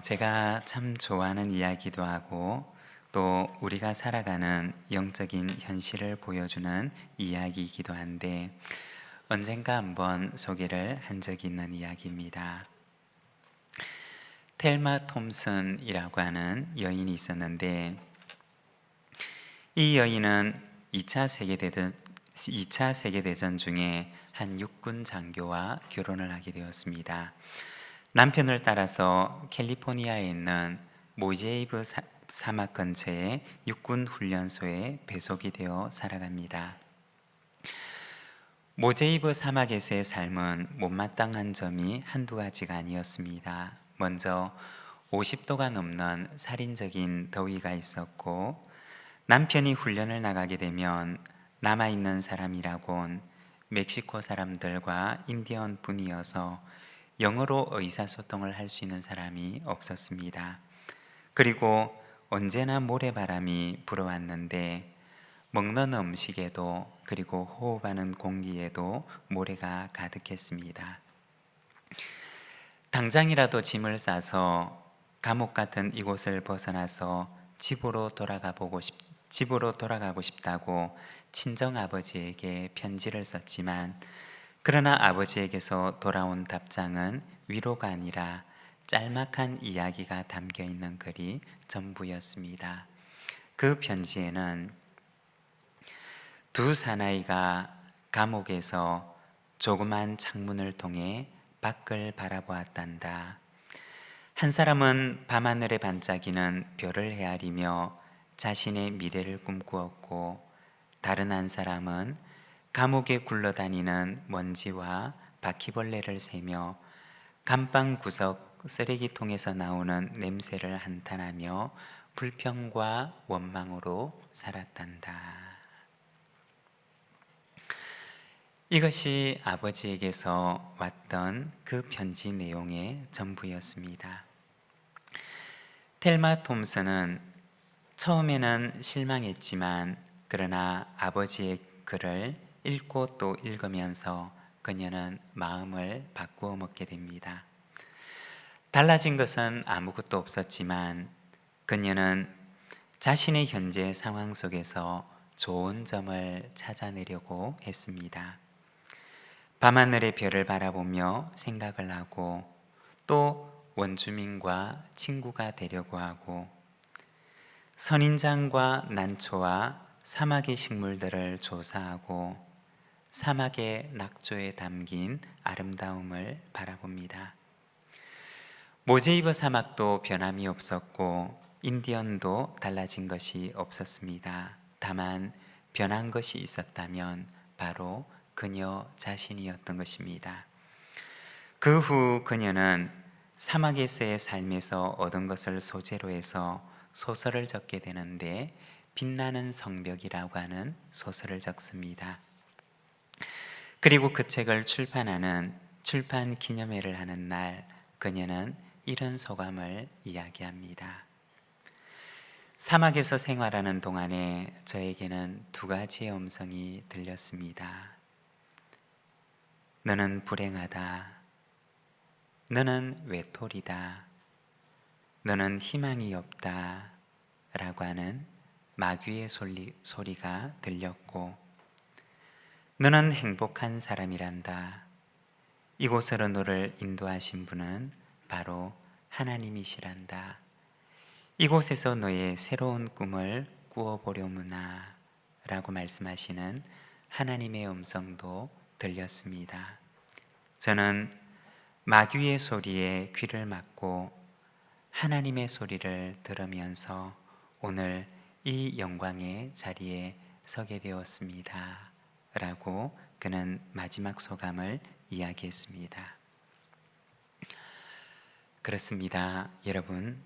제가 참 좋아하는 이야기도 하고 또 우리가 살아가는 영적인 현실을 보여주는 이야기이기도 한데 언젠가 한번 소개를 한 적이 있는 이야기입니다. 텔마 톰슨이라고 하는 여인이 있었는데 이 여인은 2차 세계대전 중에 한 육군 장교와 결혼을 하게 되었습니다. 남편을 따라서 캘리포니아에 있는 모제이브 사막 근처의 육군 훈련소에 배속이 되어 살아갑니다. 모제이브 사막에서의 삶은 못마땅한 점이 한두 가지가 아니었습니다. 먼저 50도가 넘는 살인적인 더위가 있었고, 남편이 훈련을 나가게 되면 남아있는 사람이라곤 멕시코 사람들과 인디언 분이어서 영어로 의사소통을 할 수 있는 사람이 없었습니다. 그리고 언제나 모래바람이 불어왔는데 먹는 음식에도 그리고 호흡하는 공기에도 모래가 가득했습니다. 당장이라도 짐을 싸서 감옥 같은 이곳을 벗어나서 집으로 돌아가고 싶다고 친정아버지에게 편지를 썼지만, 그러나 아버지에게서 돌아온 답장은 위로가 아니라 짤막한 이야기가 담겨 있는 글이 전부였습니다. 그 편지에는 두 사나이가 감옥에서 조그만 창문을 통해 밖을 바라보았단다. 한 사람은 밤하늘에 반짝이는 별을 헤아리며 자신의 미래를 꿈꾸었고, 다른 한 사람은 감옥에 굴러다니는 먼지와 바퀴벌레를 세며 감방 구석 쓰레기통에서 나오는 냄새를 한탄하며 불평과 원망으로 살았단다. 이것이 아버지에게서 왔던 그 편지 내용의 전부였습니다. 텔마 톰슨은 처음에는 실망했지만, 그러나 아버지의 글을 읽고 또 읽으면서 그녀는 마음을 바꾸어 먹게 됩니다. 달라진 것은 아무것도 없었지만 그녀는 자신의 현재 상황 속에서 좋은 점을 찾아내려고 했습니다. 밤하늘의 별을 바라보며 생각을 하고, 또 원주민과 친구가 되려고 하고, 선인장과 난초와 사막의 식물들을 조사하고 사막의 낙조에 담긴 아름다움을 바라봅니다. 모제이브 사막도 변함이 없었고 인디언도 달라진 것이 없었습니다. 다만 변한 것이 있었다면 바로 그녀 자신이었던 것입니다. 그 후 그녀는 사막에서의 삶에서 얻은 것을 소재로 해서 소설을 적게 되는데, 빛나는 성벽이라고 하는 소설을 적습니다. 그리고 그 책을 출판하는 출판 기념회를 하는 날, 그녀는 이런 소감을 이야기합니다. 사막에서 생활하는 동안에 저에게는 두 가지의 음성이 들렸습니다. 너는 불행하다. 너는 외톨이다. 너는 희망이 없다. 라고 하는 마귀의 소리가 들렸고, 너는 행복한 사람이란다. 이곳으로 너를 인도하신 분은 바로 하나님이시란다. 이곳에서 너의 새로운 꿈을 꾸어보려무나 라고 말씀하시는 하나님의 음성도 들렸습니다. 저는 마귀의 소리에 귀를 막고 하나님의 소리를 들으면서 오늘 이 영광의 자리에 서게 되었습니다. 라고 그는 마지막 소감을 이야기했습니다. 그렇습니다. 여러분,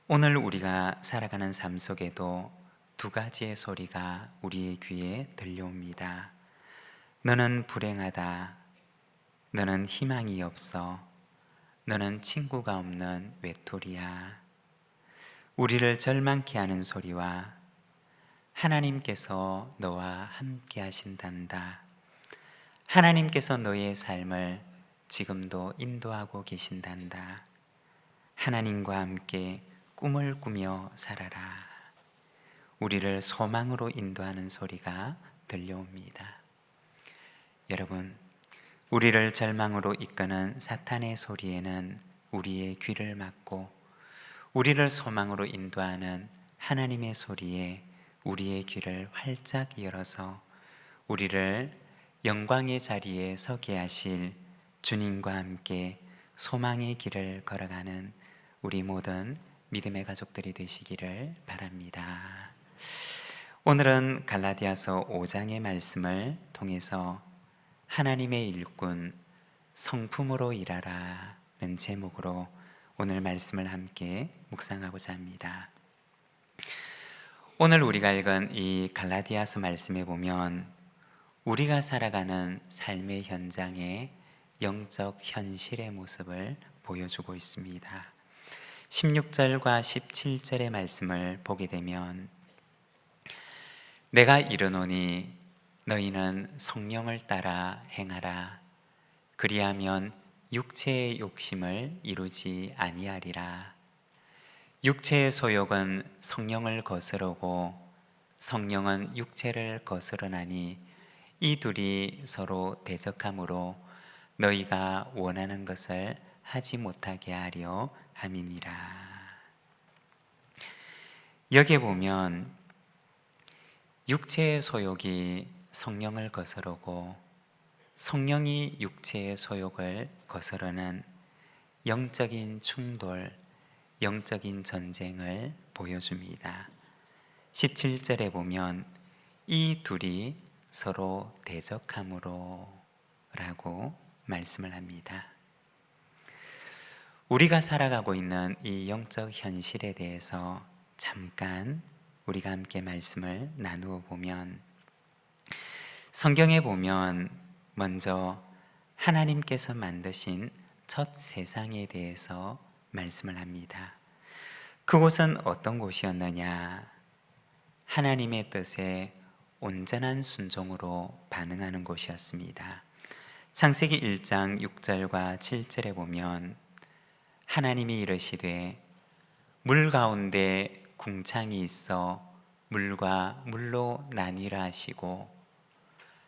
오늘 우리가 살아가는 삶 속에도 두 가지의 소리가 우리의 귀에 들려옵니다. 너는 불행하다. 너는 희망이 없어. 너는 친구가 없는 외톨이야. 우리를 절망케 하는 소리와 하나님께서 너와 함께 하신단다. 하나님께서 너의 삶을 지금도 인도하고 계신단다. 하나님과 함께 꿈을 꾸며 살아라. 우리를 소망으로 인도하는 소리가 들려옵니다. 여러분, 우리를 절망으로 이끄는 사탄의 소리에는 우리의 귀를 막고, 우리를 소망으로 인도하는 하나님의 소리에 우리의 귀를 활짝 열어서 우리를 영광의 자리에 서게 하실 주님과 함께 소망의 길을 걸어가는 우리 모든 믿음의 가족들이 되시기를 바랍니다. 오늘은 갈라디아서 5장의 말씀을 통해서 하나님의 일꾼 성품으로 일하라는 제목으로 오늘 말씀을 함께 묵상하고자 합니다. 오늘 우리가 읽은 이 갈라디아서 말씀에 보면 우리가 살아가는 삶의 현장의 영적 현실의 모습을 보여주고 있습니다. 16절과 17절의 말씀을 보게 되면 내가 이르노니 너희는 성령을 따라 행하라. 그리하면 육체의 욕심을 이루지 아니하리라. 육체의 소욕은 성령을 거스르고 성령은 육체를 거스르나니 이 둘이 서로 대적하므로 너희가 원하는 것을 하지 못하게 하려 함이니라. 여기에 보면 육체의 소욕이 성령을 거스르고 성령이 육체의 소욕을 거스르는 영적인 충돌, 영적인 전쟁을 보여줍니다. 17절에 보면 이 둘이 서로 대적함으로 라고 말씀을 합니다. 우리가 살아가고 있는 이 영적 현실에 대해서 잠깐 우리가 함께 말씀을 나누어 보면, 성경에 보면 먼저 하나님께서 만드신 첫 세상에 대해서 말씀을 합니다. 그곳은 어떤 곳이었느냐? 하나님의 뜻에 온전한 순종으로 반응하는 곳이었습니다. 창세기 1장 6절과 7절에 보면 하나님이 이르시되 물 가운데 궁창이 있어 물과 물로 나뉘라 하시고,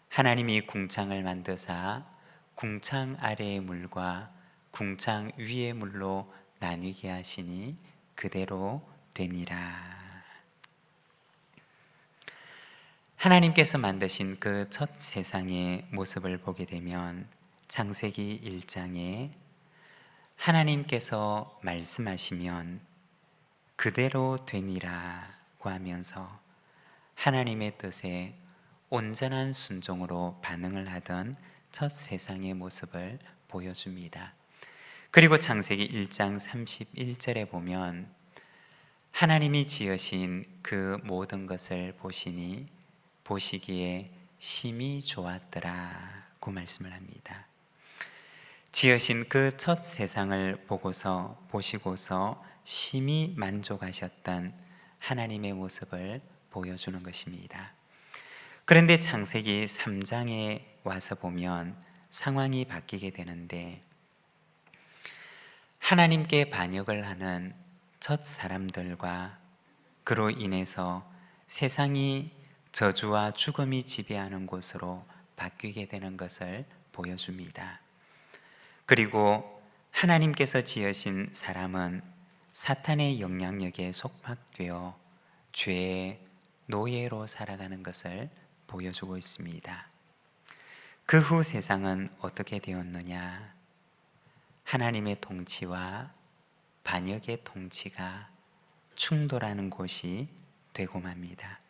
하나님이 궁창을 만드사 궁창 아래의 물과 궁창 위의 물로 나뉘게 하시니 그대로 되니라. 하나님께서 만드신 그 첫 세상의 모습을 보게 되면 창세기 1장에 하나님께서 말씀하시면 그대로 되니라고 하면서 하나님의 뜻에 온전한 순종으로 반응을 하던 첫 세상의 모습을 보여줍니다. 그리고 창세기 1장 31절에 보면 하나님이 지으신 그 모든 것을 보시니 보시기에 심히 좋았더라고 말씀을 합니다. 지으신 그 첫 세상을 보시고서 심히 만족하셨던 하나님의 모습을 보여주는 것입니다. 그런데 창세기 3장에 와서 보면 상황이 바뀌게 되는데, 하나님께 반역을 하는 첫 사람들과 그로 인해서 세상이 저주와 죽음이 지배하는 곳으로 바뀌게 되는 것을 보여줍니다. 그리고 하나님께서 지으신 사람은 사탄의 영향력에 속박되어 죄의 노예로 살아가는 것을 보여주고 있습니다. 그 후 세상은 어떻게 되었느냐? 하나님의 통치와 반역의 통치가 충돌하는 곳이 되고 맙니다.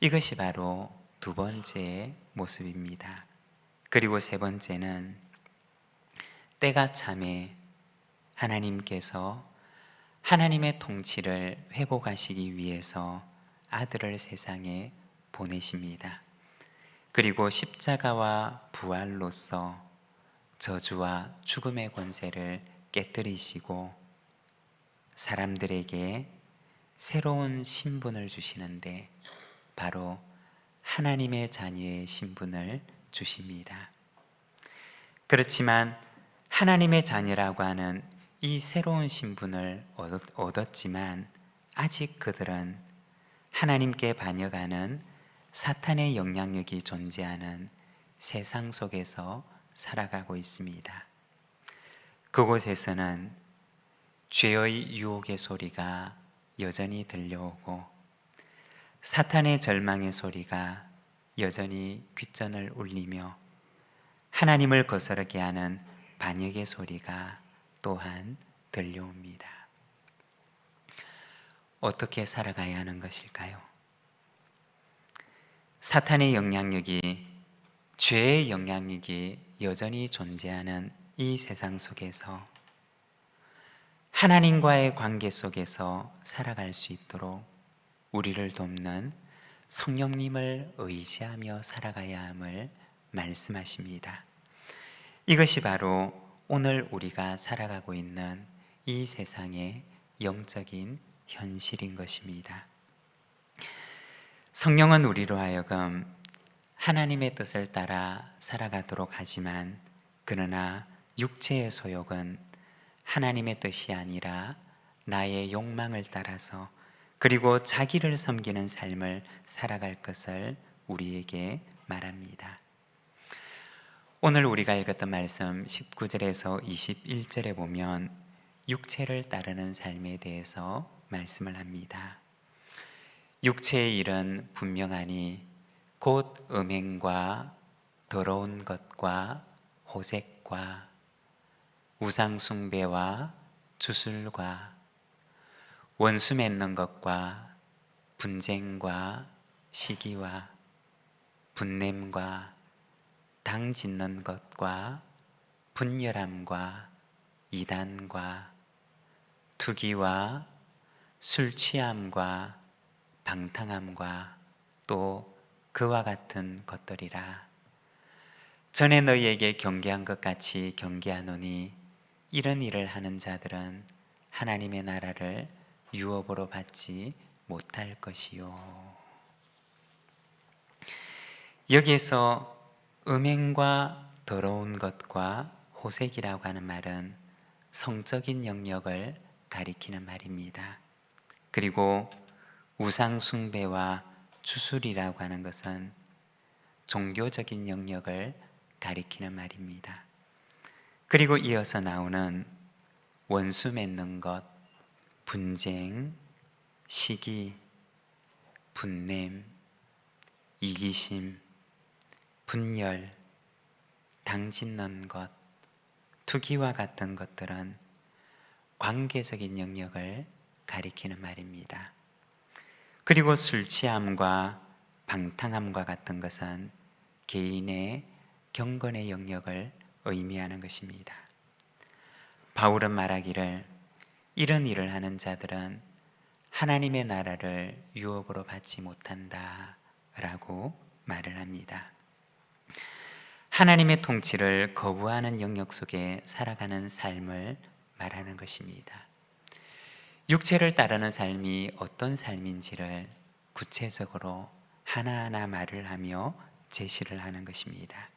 이것이 바로 두 번째 모습입니다. 그리고 세 번째는 때가 참에 하나님께서 하나님의 통치를 회복하시기 위해서 아들을 세상에 보내십니다. 그리고 십자가와 부활로서 저주와 죽음의 권세를 깨뜨리시고 사람들에게 새로운 신분을 주시는데 바로 하나님의 자녀의 신분을 주십니다. 그렇지만 하나님의 자녀라고 하는 이 새로운 신분을 얻었지만 아직 그들은 하나님께 반역하는 사탄의 영향력이 존재하는 세상 속에서 살아가고 있습니다. 그곳에서는 죄의 유혹의 소리가 여전히 들려오고 사탄의 절망의 소리가 여전히 귓전을 울리며 하나님을 거스르게 하는 반역의 소리가 또한 들려옵니다. 어떻게 살아가야 하는 것일까요? 사탄의 영향력이, 죄의 영향력이 여전히 존재하는 이 세상 속에서 하나님과의 관계 속에서 살아갈 수 있도록 우리를 돕는 성령님을 의지하며 살아가야 함을 말씀하십니다. 이것이 바로 오늘 우리가 살아가고 있는 이 세상의 영적인 현실인 것입니다. 성령은 우리로 하여금 하나님의 뜻을 따라 살아가도록 하지만, 그러나 육체의 소욕은 하나님의 뜻이 아니라 나의 욕망을 따라서, 그리고 자기를 섬기는 삶을 살아갈 것을 우리에게 말합니다. 오늘 우리가 읽었던 말씀 19절에서 21절에 보면 육체를 따르는 삶에 대해서 말씀을 합니다. 육체의 일은 분명하니 곧 음행과 더러운 것과 호색과 우상숭배와 주술과 원수 맺는 것과 분쟁과 시기와 분냄과 당 짓는 것과 분열함과 이단과 투기와 술 취함과 방탕함과 또 그와 같은 것들이라. 전에 너희에게 경계한 것 같이 경계하노니 이런 일을 하는 자들은 하나님의 나라를 유업으로 받지 못할 것이요. 여기에서 음행과 더러운 것과 호색이라고 하는 말은 성적인 영역을 가리키는 말입니다. 그리고 우상숭배와 주술이라고 하는 것은 종교적인 영역을 가리키는 말입니다. 그리고 이어서 나오는 원수 맺는 것, 분쟁, 시기, 분냄, 이기심, 분열, 당 짓는 것, 투기와 같은 것들은 관계적인 영역을 가리키는 말입니다. 그리고 술 취함과 방탕함과 같은 것은 개인의 경건의 영역을 의미하는 것입니다. 바울은 말하기를 이런 일을 하는 자들은 하나님의 나라를 유업으로 받지 못한다 라고 말을 합니다. 하나님의 통치를 거부하는 영역 속에 살아가는 삶을 말하는 것입니다. 육체를 따르는 삶이 어떤 삶인지를 구체적으로 하나하나 말을 하며 제시를 하는 것입니다.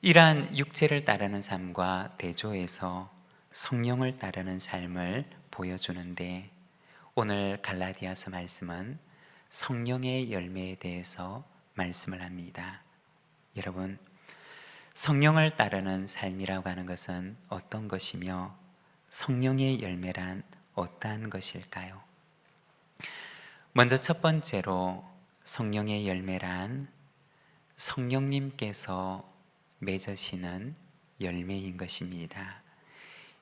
이러한 육체를 따르는 삶과 대조해서 성령을 따르는 삶을 보여주는데, 오늘 갈라디아서 말씀은 성령의 열매에 대해서 말씀을 합니다. 여러분, 성령을 따르는 삶이라고 하는 것은 어떤 것이며 성령의 열매란 어떠한 것일까요? 먼저 첫 번째로 성령의 열매란 성령님께서 맺으시는 열매인 것입니다.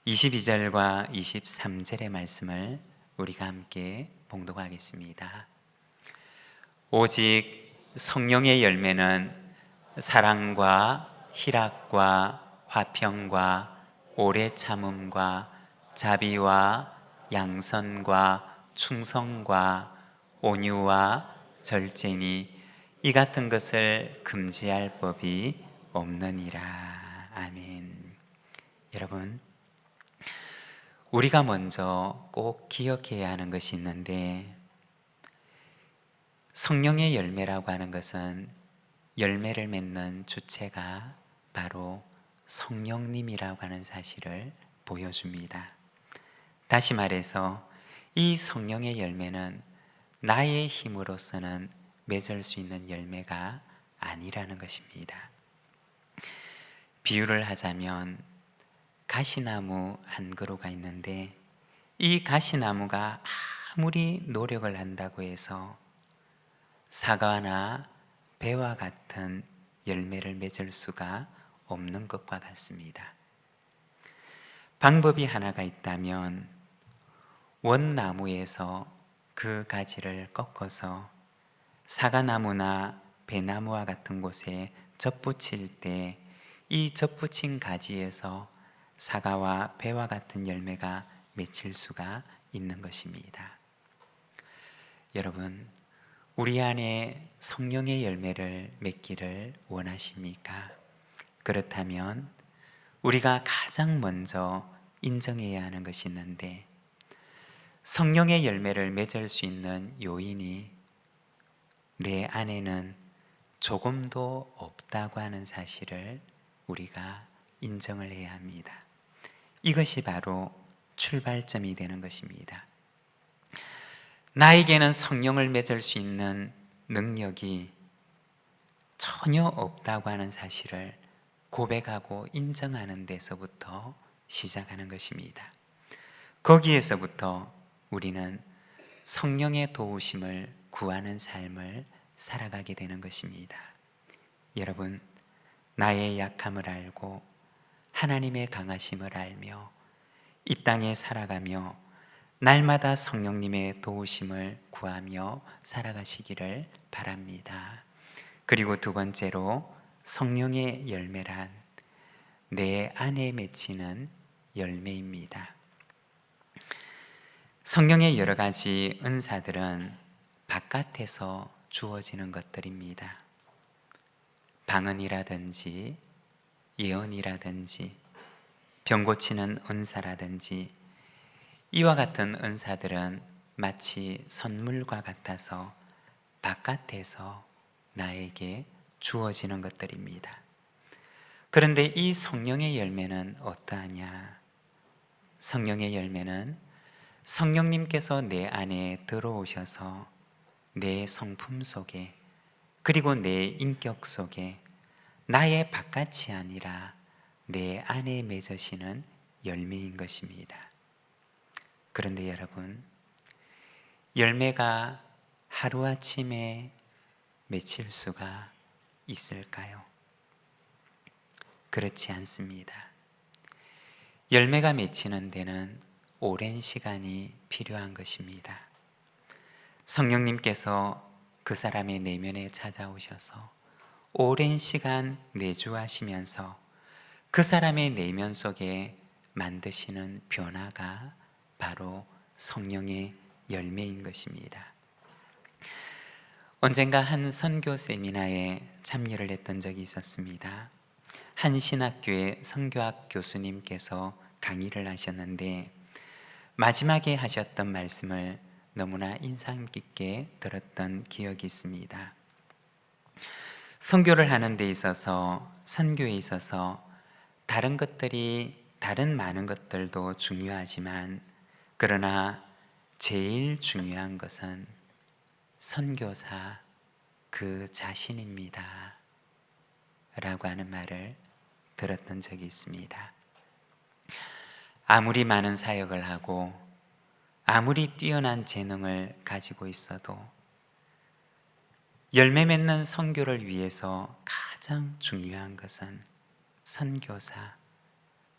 22절과 23절의 말씀을 우리가 함께 봉독하겠습니다. 오직 성령의 열매는 사랑과 희락과 화평과 오래 참음과 자비와 양선과 충성과 온유와 절제니 이 같은 것을 금지할 법이 없느니라. 아멘. 여러분, 우리가 먼저 꼭 기억해야 하는 것이 있는데, 성령의 열매라고 하는 것은 열매를 맺는 주체가 바로 성령님이라고 하는 사실을 보여줍니다. 다시 말해서 이 성령의 열매는 나의 힘으로서는 맺을 수 있는 열매가 아니라는 것입니다. 비유를 하자면 가시나무 한 그루가 있는데 이 가시나무가 아무리 노력을 한다고 해서 사과나 배와 같은 열매를 맺을 수가 없는 것과 같습니다. 방법이 하나가 있다면 원나무에서 그 가지를 꺾어서 사과나무나 배나무와 같은 곳에 접붙일 때 이 접붙인 가지에서 사과와 배와 같은 열매가 맺힐 수가 있는 것입니다. 여러분, 우리 안에 성령의 열매를 맺기를 원하십니까? 그렇다면 우리가 가장 먼저 인정해야 하는 것이 있는데, 성령의 열매를 맺을 수 있는 요인이 내 안에는 조금도 없다고 하는 사실을 우리가 인정을 해야 합니다. 이것이 바로 출발점이 되는 것입니다. 나에게는 성령을 맺을 수 있는 능력이 전혀 없다고 하는 사실을 고백하고 인정하는 데서부터 시작하는 것입니다. 거기에서부터 우리는 성령의 도우심을 구하는 삶을 살아가게 되는 것입니다. 여러분, 나의 약함을 알고 하나님의 강하심을 알며 이 땅에 살아가며 날마다 성령님의 도우심을 구하며 살아가시기를 바랍니다. 그리고 두 번째로, 성령의 열매란 내 안에 맺히는 열매입니다. 성령의 여러 가지 은사들은 바깥에서 주어지는 것들입니다. 방언이라든지 예언이라든지 병 고치는 은사라든지 이와 같은 은사들은 마치 선물과 같아서 바깥에서 나에게 주어지는 것들입니다. 그런데 이 성령의 열매는 어떠하냐? 성령의 열매는 성령님께서 내 안에 들어오셔서 내 성품 속에, 그리고 내 인격 속에 나의 바깥이 아니라 내 안에 맺으시는 열매인 것입니다. 그런데 여러분, 열매가 하루아침에 맺힐 수가 있을까요? 그렇지 않습니다. 열매가 맺히는 데는 오랜 시간이 필요한 것입니다. 성령님께서 그 사람의 내면에 찾아오셔서 오랜 시간 내주하시면서 그 사람의 내면 속에 만드시는 변화가 바로 성령의 열매인 것입니다. 언젠가 한 선교 세미나에 참여를 했던 적이 있었습니다. 한 신학교의 선교학 교수님께서 강의를 하셨는데 마지막에 하셨던 말씀을 너무나 인상 깊게 들었던 기억이 있습니다. 선교를 하는 데 있어서, 선교에 있어서 다른 많은 것들도 중요하지만, 그러나 제일 중요한 것은 선교사 그 자신입니다 라고 하는 말을 들었던 적이 있습니다. 아무리 많은 사역을 하고 아무리 뛰어난 재능을 가지고 있어도 열매 맺는 선교를 위해서 가장 중요한 것은 선교사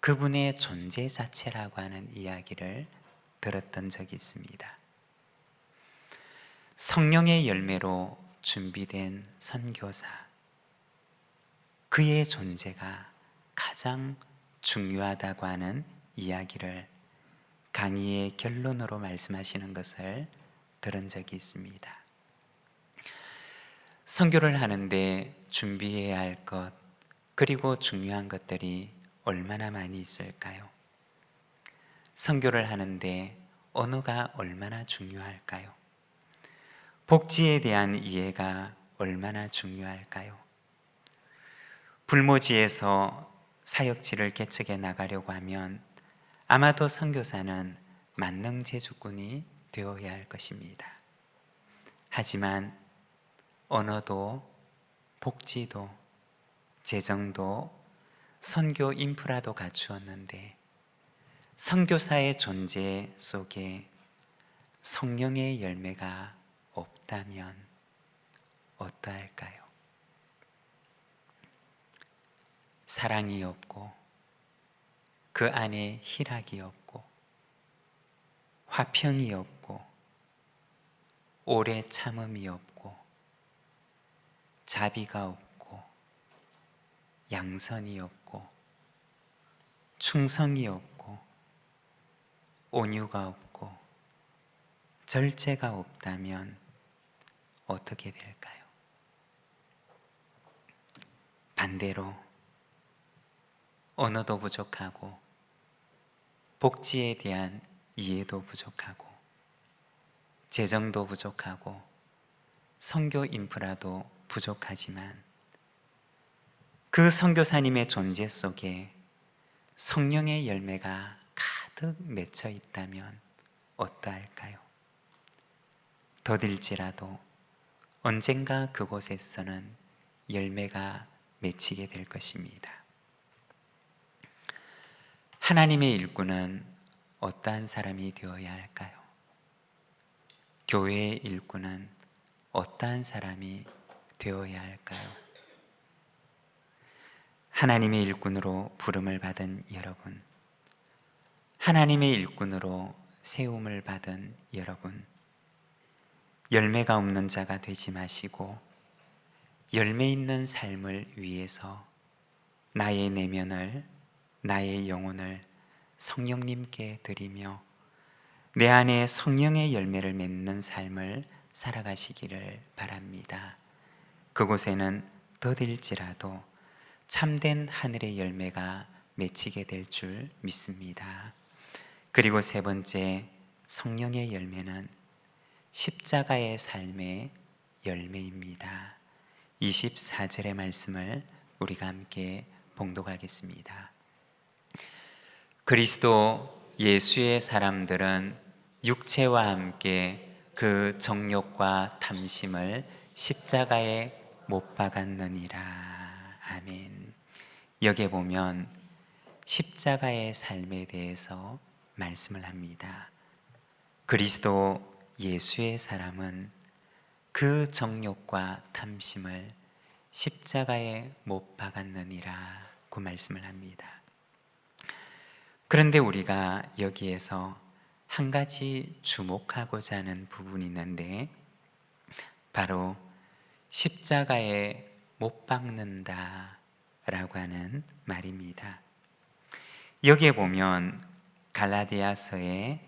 그분의 존재 자체라고 하는 이야기를 들었던 적이 있습니다. 성령의 열매로 준비된 선교사, 그의 존재가 가장 중요하다고 하는 이야기를 강의의 결론으로 말씀하시는 것을 들은 적이 있습니다. 선교를 하는데 준비해야 할 것, 그리고 중요한 것들이 얼마나 많이 있을까요? 선교를 하는데 언어가 얼마나 중요할까요? 복지에 대한 이해가 얼마나 중요할까요? 불모지에서 사역지를 개척해 나가려고 하면 아마도 선교사는 만능 제주꾼이 되어야 할 것입니다. 하지만 언어도 복지도 재정도 선교 인프라도 갖추었는데 선교사의 존재 속에 성령의 열매가 없다면 어떠할까요? 사랑이 없고 그 안에 희락이 없고 화평이 없고 오래 참음이 없고 자비가 없고 양선이 없고 충성이 없고 온유가 없고 절제가 없다면 어떻게 될까요? 반대로 언어도 부족하고 복지에 대한 이해도 부족하고 재정도 부족하고 선교 인프라도 부족하지만 그 선교사님의 존재 속에 성령의 열매가 가득 맺혀 있다면 어떠할까요? 더딜지라도 언젠가 그곳에서는 열매가 맺히게 될 것입니다. 하나님의 일꾼은 어떠한 사람이 되어야 할까요? 교회의 일꾼은 어떠한 사람이 되어야 할까요? 하나님의 일꾼으로 부름을 받은 여러분, 하나님의 일꾼으로 세움을 받은 여러분, 열매가 없는 자가 되지 마시고 열매 있는 삶을 위해서 나의 내면을, 나의 영혼을 성령님께 드리며 내 안에 성령의 열매를 맺는 삶을 살아가시기를 바랍니다. 그곳에는 더딜지라도 참된 하늘의 열매가 맺히게 될 줄 믿습니다. 그리고 세 번째, 성령의 열매는 십자가의 삶의 열매입니다. 24절의 말씀을 우리가 함께 봉독하겠습니다. 그리스도 예수의 사람들은 육체와 함께 그 정욕과 탐심을 십자가에 못 박았느니라. 아멘. 여기에 보면 십자가의 삶에 대해서 말씀을 합니다. 그리스도 예수의 사람은 그 정욕과 탐심을 십자가에 못 박았느니라 그 말씀을 합니다. 그런데 우리가 여기에서 한 가지 주목하고자 하는 부분이 있는데 바로 십자가에 못 박는다 라고 하는 말입니다. 여기에 보면 갈라디아서에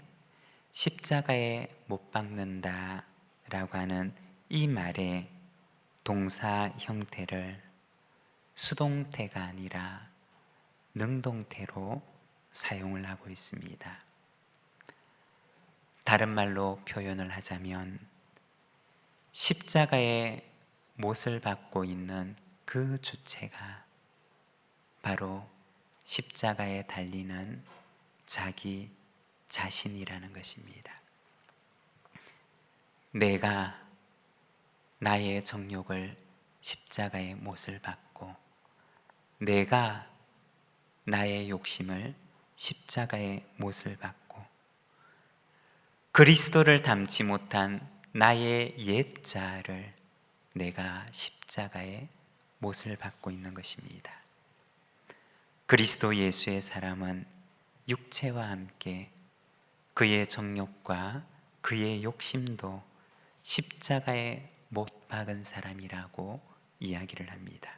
십자가에 못 박는다 라고 하는 이 말의 동사 형태를 수동태가 아니라 능동태로 사용을 하고 있습니다. 다른 말로 표현을 하자면 십자가에 못을 박고 있는 그 주체가 바로 십자가에 달리는 자기 자신이라는 것입니다. 내가 나의 정욕을 십자가에 못을 박고 내가 나의 욕심을 십자가에 못을 박고 그리스도를 닮지 못한 나의 옛 자아를 내가 십자가에 못을 박고 있는 것입니다. 그리스도 예수의 사람은 육체와 함께 그의 정욕과 그의 욕심도 십자가에 못 박은 사람이라고 이야기를 합니다.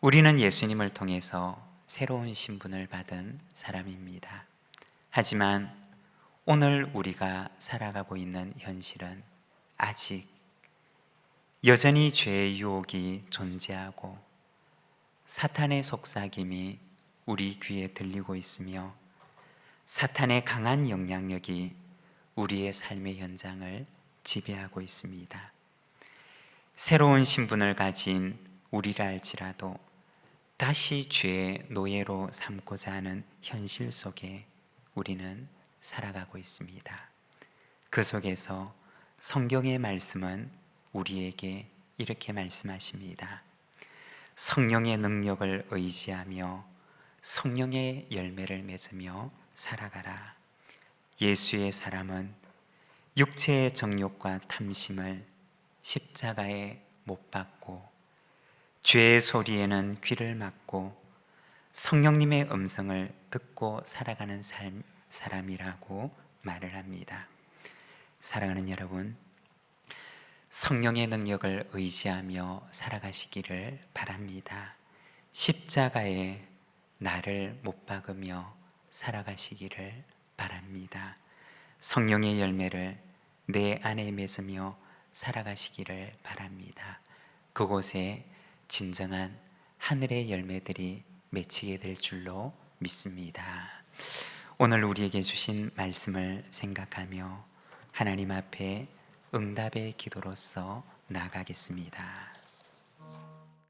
우리는 예수님을 통해서 새로운 신분을 받은 사람입니다. 하지만 오늘 우리가 살아가고 있는 현실은 아직 여전히 죄의 유혹이 존재하고 사탄의 속삭임이 우리 귀에 들리고 있으며 사탄의 강한 영향력이 우리의 삶의 현장을 지배하고 있습니다. 새로운 신분을 가진 우리라 할지라도 다시 죄의 노예로 삼고자 하는 현실 속에 우리는 살아가고 있습니다. 그 속에서 성경의 말씀은 우리에게 이렇게 말씀하십니다. 성령의 능력을 의지하며 성령의 열매를 맺으며 살아가라. 예수의 사람은 육체의 정욕과 탐심을 십자가에 못 박고 죄의 소리에는 귀를 막고 성령님의 음성을 듣고 살아가는 사람이라고 말을 합니다. 사랑하는 여러분, 성령의 능력을 의지하며 살아가시기를 바랍니다. 십자가에 나를 못 박으며 살아가시기를 바랍니다. 성령의 열매를 내 안에 맺으며 살아가시기를 바랍니다. 그곳에 진정한 하늘의 열매들이 맺히게 될 줄로 믿습니다. 오늘 우리에게 주신 말씀을 생각하며 하나님 앞에 응답의 기도로서 나아가겠습니다.